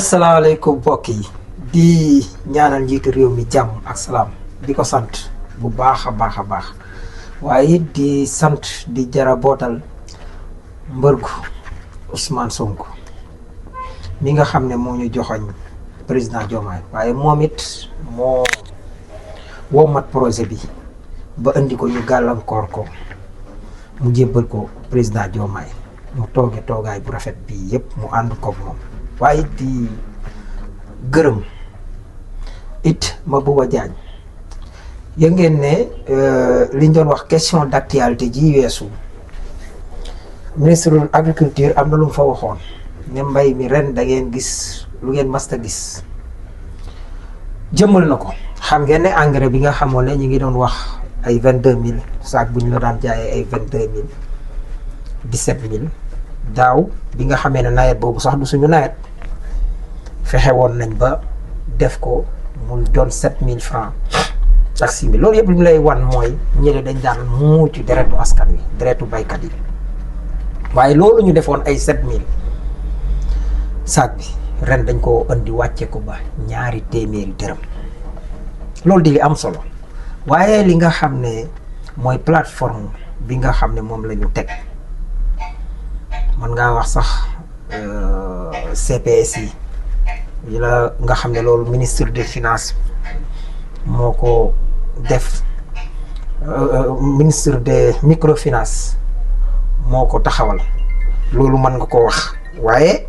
asalaamaaleykum mbokk yi di ñaanal njiitu réew mi jàmm ak salaam di ko sant bu baax a baax a baax waaye it di sant di jara bootal mbërgu Ousmane Sonko mi nga xam ne moo ñu joxoñ président Diomaye waaye moom it moo wommat projet bi ba indi ko ñu gàllankoor ko mu jébbal ko président Diomaye mu toogaay bu rafet bi yépp mu ànd koog moom waaye di gërëm it Mabouba Diagne yëg ngeen ne liñ doon wax question d'actualité ji weesu ministre de l'agriculture am na lu mu fa waxoon ne mbay mi ren da ngeen gis lu ngeen masta gis jëmmal na ko. xam ngeen ne engrais bi nga xamoon ne ñu ngi doon wax ay 22000 saak bu ñu la daan jaayee ay 22000 17000 daaw bi nga xamee ne nawet boobu sax du suñu nawet fexe woon nañ ba def ko mu doon 7000 francs ak 6000 loolu yëpp li mu lay wan mooy ñële dañ daan muucu deretu askan wi deretu baykat yi waaye loolu ñu defoon ay 7000 saak bi ren dañ ko indi wàcce ko ba 200 dërëm loolu di li am solo waaye li nga xam ne mooy plateforme bi nga xam ne moom la ñu teg mën ngaa wax sax CPS yi la nga xam ne loolu ministre des finances moo ko def ministre des microfinances moo ko taxawal loolu mën nga ko wax waaye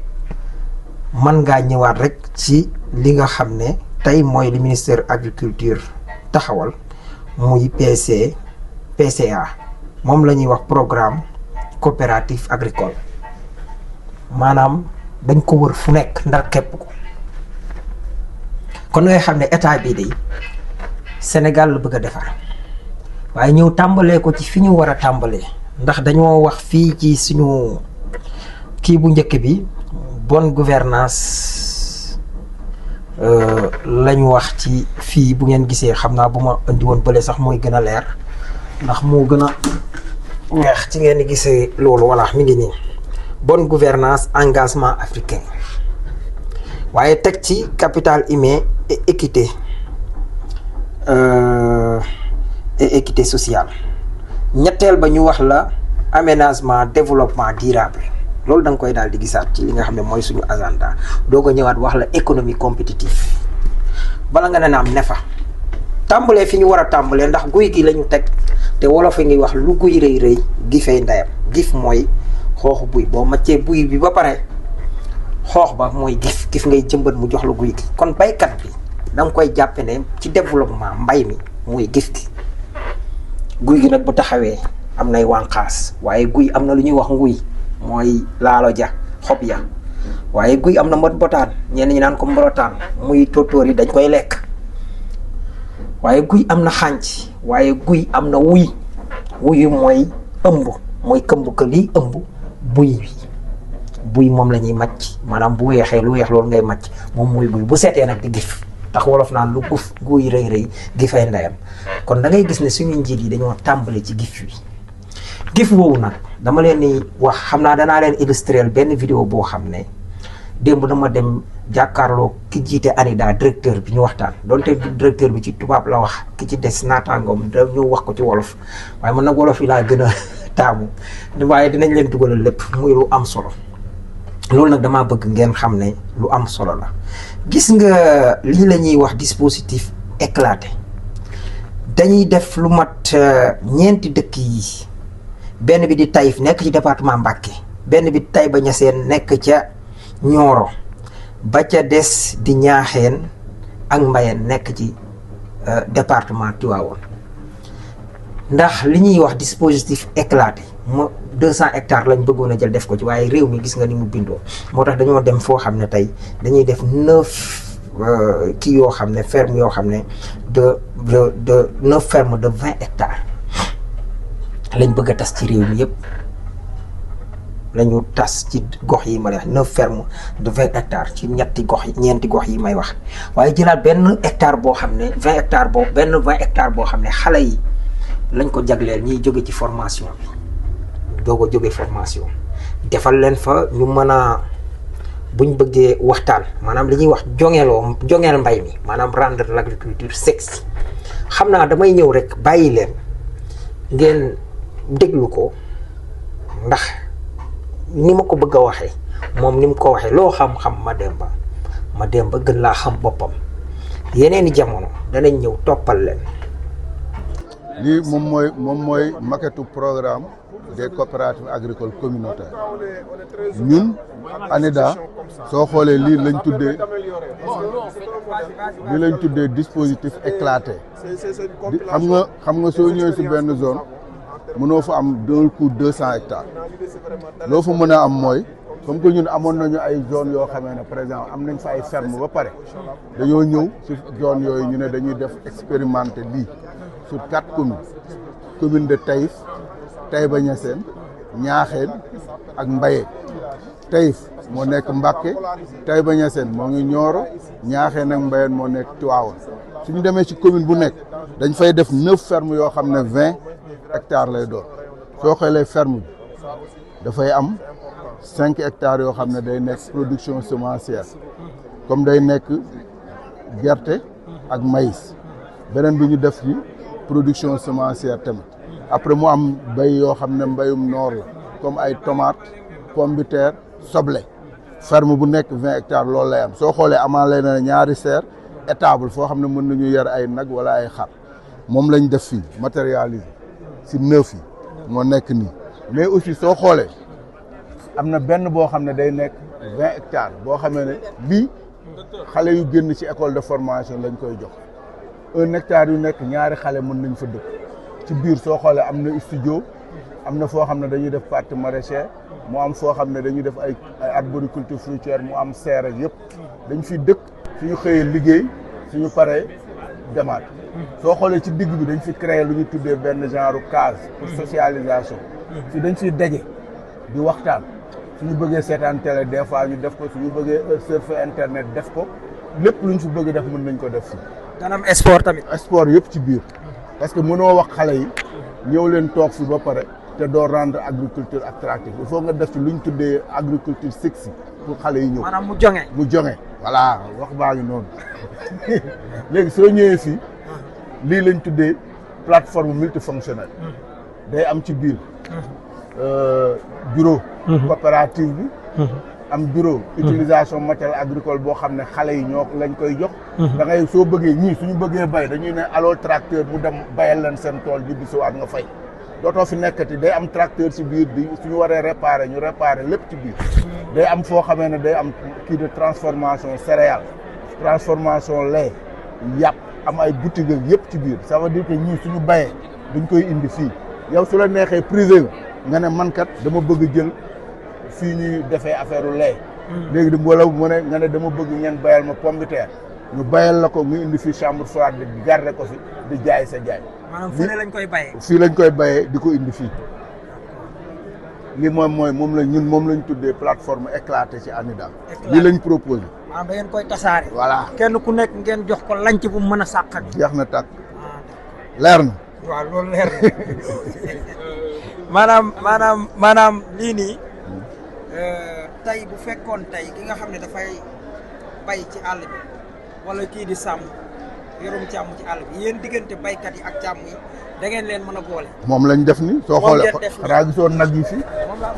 mën ngaa ñëwaat rek ci li nga xam ne tey mooy li ministère agriculture taxawal muy PCA moom la ñuy wax programme coopératif agricole maanaam dañ ko wër fu nekk ndar képp ko kon ngay xam ne état bii de Sénégal la bëgg a defar waaye ñëw tàmbalee ko ci fi ñu war a tàmbalee ndax dañoo wax fii ci suñu kii bu njëkk bi bonne gouvernance lañu wax ci fii bu ngeen gisee xam naa bu ma indi woon bële sax mooy gën a leer ndax moo gën a weex ci ngeen di gisee loolu walla mi ngi nii bonne gouvernance engagement africain waaye teg ci capital humain et équité sociale ñetteel ba ñu wax la aménagement développement durable loolu da nga koy daal di gisaat ci li nga xam ne mooy suñu agenda doo ko ñëwaat wax la économie compétitive bala nga ne naam ne fa tàmbalee fi ñu war a tàmbalee ndax guy gi la ñu teg te wolof a ngi wax lu guy rëy rëy gifee ndeyam gif mooy xooxu buy boo maccee buy bi ba pare xoox ba mooy gif ngay jëmbat mu jox la guy gi kon baykat bi da nga koy jàppe ne ci développement mbay mi mooy gif gi guy gi nag bu taxawee am nay wànqaas waaye guy am na lu ñuy wax nguy mooy laalo ja xob ya waaye guy am na mbot botaan ñenn ñi naan ko mborotaan muy tóotóor yi dañ koy lekk waaye guy am na xànc waaye guy am na wuyu mooy ëmb mooy këmb ka lii ëmb buy moom la ñuy màcc maanaam bu weexee lu weex loolu ngay màcc moom mooy buy bu seetee nag di gif tax wolof naan lu uf guy rëy rëy gifay ndeyam kon da ngay gis ne suñu njiit yi dañoo tàmbale ci gif wi gif woowu nag dama leen ni wax xam naa danaa leen illustrer benn vidéo boo xam ne démb dama dem jàkkaarloo ki jiite ANIDA directeur bi ñu waxtaan doonte directeur bi ci tubaab la wax ki ci des naataangoom da ñu wax ko ci wolof waaye man nag wolof yi laa gën a taamu waaye dinañ leen dugalal lépp muy lu am solo loolu nag damaa bëgg ngeen xam ne lu am solo la gis nga lii la ñuy wax dispositif éclaté dañuy def lu mat ñeenti dëkk yi benn bi di Taïf nekk ci département Mbacké benn bi Taïba Niassène nekk ca Nioro ba ca des di Ñaaxeen ak Mbayeen nekk ci département Tivaouane ndax li ñuy wax dispositif éclaté mo 200 hectares lañ bëggoon a jël def ko ci waaye réew mi gis nga ni mu bindoo moo tax dañoo dem foo xam ne tey dañuy def 9 kii yoo xam ne ferme yoo xam ne de 9 ferme de 20 hectares lañ bëgg a tas ci réew mi yëpp lañu tas ci gox yi ma lay wax 9 ferme de 20 hectares ci ñeenti gox yi may wax waaye jëlaat benn hectare boo xam ne 20 hectares boo benn 20 hectares boo xam ne xale yi lañ ko jagleel ñiy jóge ci formation bi doog a jóge formation defal leen fa ñu mën a buñ bëggee waxtaan maanaam li ñuy wax jongeel mbay mi maanaam rendre l'agriculture sexy xam naa damay ñëw rek bàyyi leen ngeen déglu ko ndax ni ma ko bëgg a waxee moom ni mu ko waxee loo xam-xam ma dem ba gën laa xam boppam yeneeni jamono danañ ñëw toppal leen. lii moom mooy maquette programme des coopératives agricoles communautaires ñun ANIDA soo xoolee lii lañ tuddee dispositif éclaté xam nga soo ñëwee si benn zone mënoo fa am d'un coup 200 hectares loo fa mën a am mooy comme que ñun amoon nañu ay zone yoo xamee ne par exemple am nañ fa ay ferme ba pare dañoo ñëw si zone yooyu ñu ne dañuy def expérimenter lii sur 4 communes commune de Taïf Taïba Niassène Niakhène ak Mbayeen Taïf moo nekk Mbacké Taïba Niassène moo ngi Nioro Niakhène ak Mbayeen moo nekk Tivaouane suñu demee ci commune bu nekk dañ fay def 9 fermes yoo xam ne 20 hectares lay doon soo xoolee ferme bi dafay am 5 hectares yoo xam ne day nekk production semencière comme day nekk gerte ak maïs beneen bi ñu def ci production semencière tamit après mu am bay yoo xam ne mbayum noor la comme ay tomates pomme de terre soble ferme bu nekk 20 hectares loolu lay am soo xoolee amaa lay na ñaari serre étable foo xam ne mën nañu yar ay nag wala ay xar moom lañ def fii matérialisé si 9 yi moo nekk nii mais aussi soo xoolee am na benn boo xam ne day nekk 20 hectares boo xamee ne bii xale yu génn ci école de formation lañ koy jox 1 hectare yu nekk ñaari xale mën nañ fa dëkk ci biir soo xoolee am na studio am na foo xam ne dañuy def partie maraîchère mu am foo xam ne dañuy def ay arboriculture fruitière mu am serre ak yëpp dañ fi dëkk suñu xëyee liggéey suñu paree demaat soo xoolee ci digg bi dañ fi créer lu ñu tuddee benn genre case pour socialisation fi dañ fiy daje di waxtaan suñu bëggee seetaan télé des fois ñu def ko suñu bëggee surfer internet def ko lépp luñ fi bëgg def mën nañ ko def fii. ganam sport tamit. sport yëpp ci biir parce que mënoo wax xale yi ñëw leen toog fi ba pare te doo rendre agriculture attractive il faut nga def ci luñ tuddee agriculture sexy pour xale yi ñëw. maanaam mu jonge voilà wax baa ngi noonu léegi soo ñëwee fii lii lañ tuddee plateforme multifonctionnelle day am ci biir bureau coopérative bi am bureau utilisation matériel agricole boo xam ne xale yi ñoo lañ koy jox da ngay soo bëggee ñii suñu bëggee bay dañuy ne allo tracteur mu dem bayal leen seen tool ji bi suwaat nga fay dootoo fi nekkati day am tracteur ci biir bi suñu waree réparer ñu réparer lépp ci biir day am foo xamee ne day am kii de transformation céréales transformation lait yàpp am ay boutique yëpp ci biir ça veut dire que ñii suñu bayee duñ koy indi fii yow su la neexee privé nga ne man kat dama bëgg jël fii ñuy defee affaire lait léegi di wala mu ne nga ne dama bëgg ngeen bayal ma pomme de terre ñu bayal la ko mu indi fii chambre froide di garder ko fi di jaay sa jaay. maanaam fii lañ koy bayee. fii lañ koy bayee di ko indi fii li moom lañ tuddee plateforme éclatée ci ANIDA. li lañ proposé. maanaam da ngeen koy tasaare. voilà kenn ku nekk ngeen jox ko lanc bu mën a sàqat. jeex na tàkk leer na. waaw loolu leer na maanaam lii nii tey bu fekkoon tey ki nga xam ne dafay bay ci àll bi wala kii di sàmm yorum càmm ci àll bi yéen diggante baykat yi ak càmm yi da ngeen leen mën a boole. moom lañ def ni soo xoolee xanaa gisoon nag yi fi.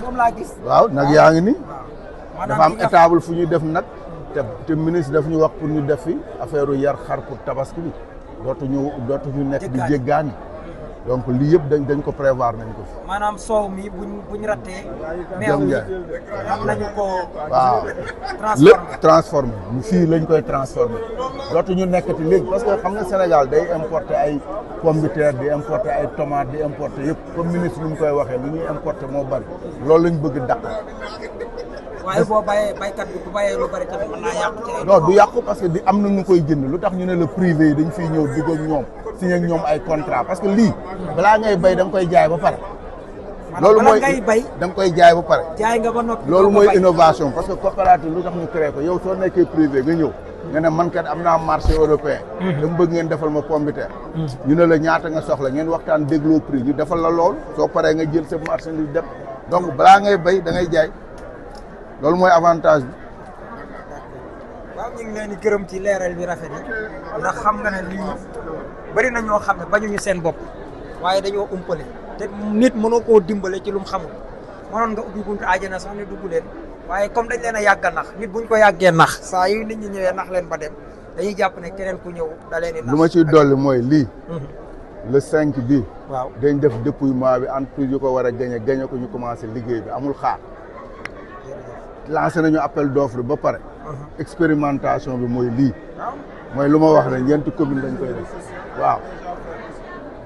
moom laa gis. waaw nag yaa ngi ni. dafa am maanaam étable fu ñuy def nag. te ministre daf ñu wax pour ñu def fi affaire yar xar pour tabaski bi dootuñu nekk di jéggaani donc lii yëpp dañ ko prévoir nañ ko fi. maanaam soow mi buñ rattee. meew mi am nañu ko. waaw lépp transformé fii lañ koy transformé dootuñu nekkati léegi parce que xam nga Sénégal day importer ay pomme de terre di importer ay tomates di importer yëpp comme ministre ni mu koy waxee lu ñuy importer moo bari loolu lañ bëgg dàq. waaye boo bàyyee baykat bi bu bàyyee lu bari tamit mën naa yàqu ci ay. non du yàqu parce que di am na ñu koy jënd lu tax ñu ne le privé yi dañ fiy ñëw dugg ak ñoom signé ak ñoom ay contrat parce que lii balaa ngay bay da nga koy jaay ba pare. loolu mooy ngay bay da nga koy jaay ba pare. jaay nga ba noppi loolu mooy innovation parce que coopérative lu tax ñu créé ko yow soo nekkee privé nga ñëw nga ne man kat am naa marché européen. dama bëgg ngeen defal ma pomme de terre. ñu ne la ñaata nga soxla ngeen waxtaan dégloo prix ñu defal la lool soo paree nga jël sa marchandise dem donc balaa ngay bay da ngay jaay loolu mooy avantage bi. waaw ñu ngi leen di gërëm ci leeral bi rafet yi ndax xam nga ne lii bëri na ñoo xam ne bañuñu seen bopp waaye dañoo umpale te nit mënoo koo dimbale ci lu mu xamul mënoon nga ubbi buntu àjjana sax ne dugg leen waaye comme dañ leen a yàgg a nax nit buñ ko yàggee nax saa yu nit ñi ñëwee nax leen ba dem dañuy jàpp ne keneen ku ñëw da leen di nax. lu ma ciy dolli mooy lii. le 5 bi. waaw dañ def dépouillement bi entreprise yu ko war a gañe ko ñu commencé liggéey bi amul xaar. lancé nañu appel d'offre ba pare. expérimentation bi mooy lii. mooy lu ma wax ne ñeenti commune dañ koy def waaw.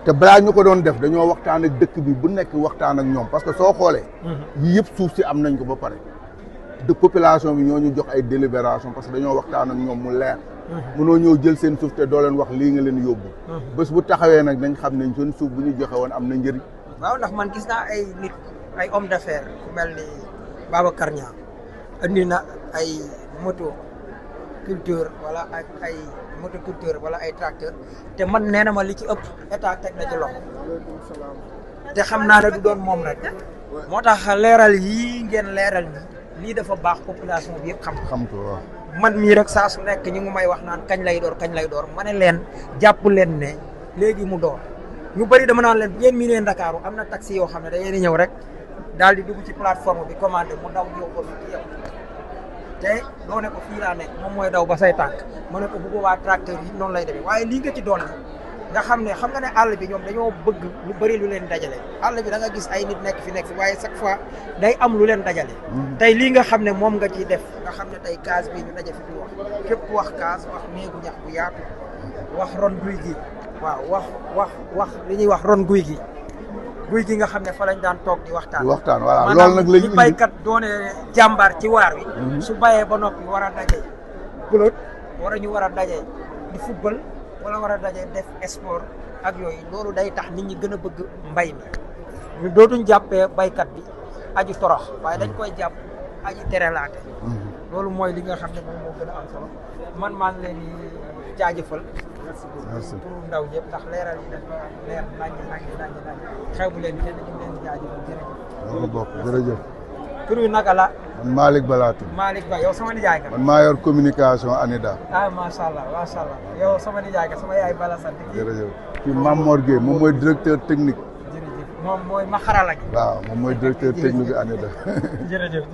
te balaa ñu ko doon def dañoo waxtaan ak dëkk bi bu nekk waxtaan ak ñoom parce que soo xoolee. yii yëpp suuf si am nañ ko ba pare. de population bi ñoo ñu jox ay délibération parce que dañoo waxtaan ak ñoom mu leer. mënoo ñëw jël seen suuf te doo leen wax lii nga leen yóbbu. bés bu taxawee nag dañ xam ne seen suuf bu ñu joxe woon am na njëriñ. waaw ndax man gis naa ay nit ay homme d'affaires ku mel ni Babacar Niang andi na ay moto culture wala ak ay motoculture wala ay tracteur te man nee na ma li ci ëpp état teg na ci loxo te xam naa ne du doon moom rek moo tax leeral yii ngeen leeral ni lii dafa baax population bi yëpp xam ko waaw. man mii rek saa su nekk ñu ngi may wax naan kañ lay door ma ne leen jàpp leen ne léegi mu door ñu bëri dama naan leen bu ngeen miinee Ndakaaru am na taxi yoo xam ne da ngeen di ñëw rek daal di dugg ci plateforme bi commandé mu daw ñëw ko ci yow te doo ne ko fii laa nekk moom mooy daw ba say tànk ma ne ko bu boobaa tracteur yi noonu lay demee waaye lii nga ci doon nga xam nga ne àll bi ñoom dañoo bëgg lu bëri lu leen dajale àll bi da nga gis ay nit nekk fi waaye chaque fois day am lu leen dajale tey lii nga xam ne moom nga ciy def nga xam ne tey case bi ñu daje fi di wax képp ku wax case wax néegu ñax bu yaatu wax ron guy gi waaw wax li ñuy wax ron guy gi nga xam ne fa lañ daan toog di waxtaan voilà loolu nag lañu indi baykat doone jàmbaar ci waar wi su bàyyee ba noppi war a daje pëlot ñu war a daje di football wala war a daje def sport ak yooyu loolu day tax nit ñi gën a bëgg mbay mi ñu dootuñ jàppee baykat bi aji torox waaye dañ koy jàpp aji terelaate loolu mooy li nga xam ne moom moo gën a am solo man maa ngi leen di jaajëfal merci pour ndaw ñëpp ndax leeral yi dafa leer naññ xew bu leen kenn ñu leen di jaajëfal jërëjëf tur wi naka la man Malick Ba laa tudd Malick Ba yow sama nijaay nga man maa yor communication ANIDA macha allah yow sama nijaay nga sama yaay bala sant jërëjëf kii Mame Mor Gueye moom mooy directeur technique jërëjëf moom mooy ma xarala gi waaw moom mooy directeur technique ANIDA jërëjëf